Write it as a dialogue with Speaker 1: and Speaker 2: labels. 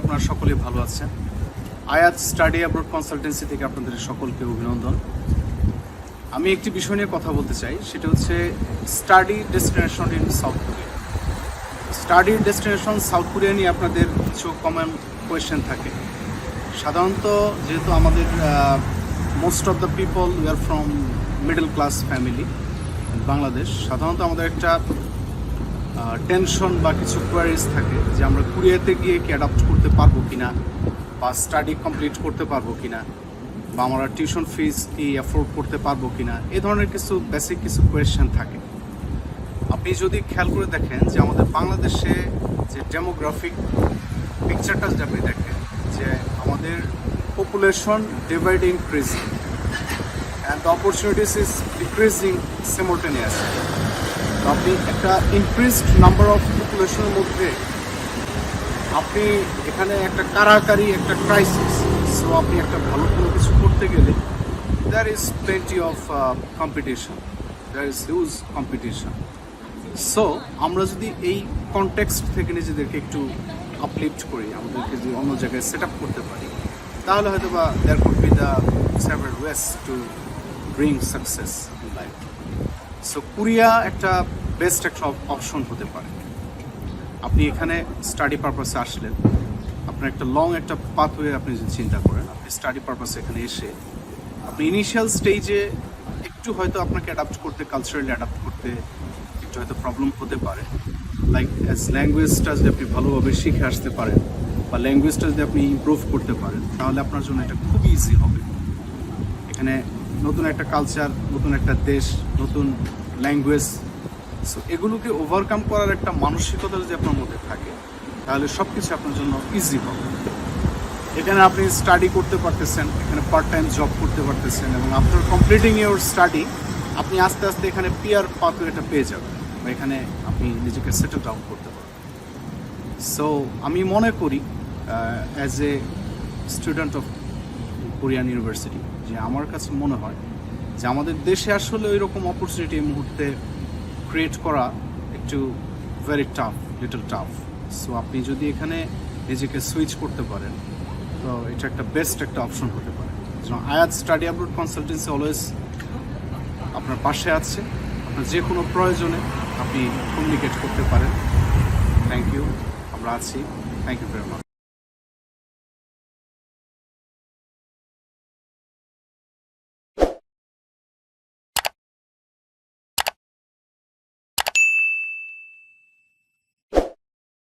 Speaker 1: আপনারা সকলে ভালো আছেন। আয়াত স্টাডি অ্যাব্রড কনসালটেন্সি থেকে আপনাদের সকলকে অভিনন্দন। আমি একটি বিষয় নিয়ে কথা বলতে চাই, সেটা হচ্ছে study destination in south Korea. Study destination south Korea নিয়ে আপনাদের কিছু কমন কোয়েশ্চেন থাকে। সাধারণত যেহেতু আমাদের most of the people we are from middle class family Bangladesh, সাধারণত আমাদের একটা টেনশন বা কিছু কোয়ারিজ থাকে যে আমরা কোরিয়াতে গিয়ে কি অ্যাডাপ্ট করতে পারবো কিনা, বা স্টাডি কমপ্লিট করতে পারবো কিনা, বা আমরা টিউশন ফিস কি অ্যাফোর্ড করতে পারবো কিনা, এই ধরনের কিছু বেসিক কিছু কোয়েশ্চেন থাকে। আপনি যদি খেয়াল করে দেখেন যে আমাদের বাংলাদেশে যে ডেমোগ্রাফিক পিকচারটা যদি আপনি দেখেন যে আমাদের population dividing increasing and the opportunities is decreasing simultaneously. আপনি একটা ইনক্রিজড নাম্বার অফ পপুলেশনের মধ্যে আপনি এখানে একটা কারাকারি একটা ক্রাইসিস। সো আপনি একটা ভালো কোনো কিছু করতে গেলে there is plenty of competition, there is huge competition. So আমরা যদি এই কনটেক্সট থেকে নিজেদেরকে একটু আপলিফট করি, আমাদেরকে যদি অন্য জায়গায় সেট আপ করতে পারি, তাহলে হয়তো বা there could be the several ways to bring success in life. So Korea একটা বেস্ট একটা অপশন হতে পারে। আপনি এখানে স্টাডি পারপাসে আসলেন, আপনার একটা লং একটা পাথওয়ে আপনি যদি চিন্তা করেন, আপনি স্টাডি পারপাসে এখানে এসে আপনি ইনিশিয়াল স্টেজে একটু হয়তো আপনাকে অ্যাডাপ্ট করতে, কালচারালি অ্যাডাপ্ট করতে একটু হয়তো প্রবলেম হতে পারে। লাইক অ্যাজ ল্যাঙ্গুয়েজটা যদি আপনি ভালোভাবে শিখে আসতে পারেন বা ল্যাঙ্গুয়েজটা যদি আপনি ইমপ্রুভ করতে পারেন, তাহলে আপনার জন্য এটা খুব ইজি হবে। এখানে নতুন একটা কালচার, নতুন একটা দেশ, নতুন ল্যাঙ্গুয়েজ, সো এগুলোকে ওভারকাম করার একটা মানসিকতা যদি আপনার মধ্যে থাকে, তাহলে সব কিছু আপনার জন্য ইজি হবে। এখানে আপনি স্টাডি করতে পারতেছেন, এখানে পার্ট টাইম জব করতে পারতেছেন, এবং আফটার কমপ্লিটিং ইউর স্টাডি আপনি আস্তে আস্তে এখানে পিয়ার পাথওয়েটা পেয়ে যাবেন, বা এখানে আপনি নিজেকে সেটেল ডাউন করতে পারবেন। সো আমি মনে করি as a student of Korean university, যে আমার কাছে মনে হয় যে আমাদের দেশে আসলে ওই রকম অপরচুনিটি এই মুহূর্তে ক্রিয়েট করা একটু very tough, little tough. So আপনি যদি এখানে নিজেকে সুইচ করতে পারেন, তো এটা একটা বেস্ট একটা অপশন হতে পারে। আয়াত স্টাডি অ্যাব্রড কনসালটেন্সি অলওয়েজ আপনার পাশে আছে। আপনার যে কোনো প্রয়োজনে আপনি কমিউনিকেট করতে পারেন। থ্যাংক ইউ, আমরা আছি। Thank you very much.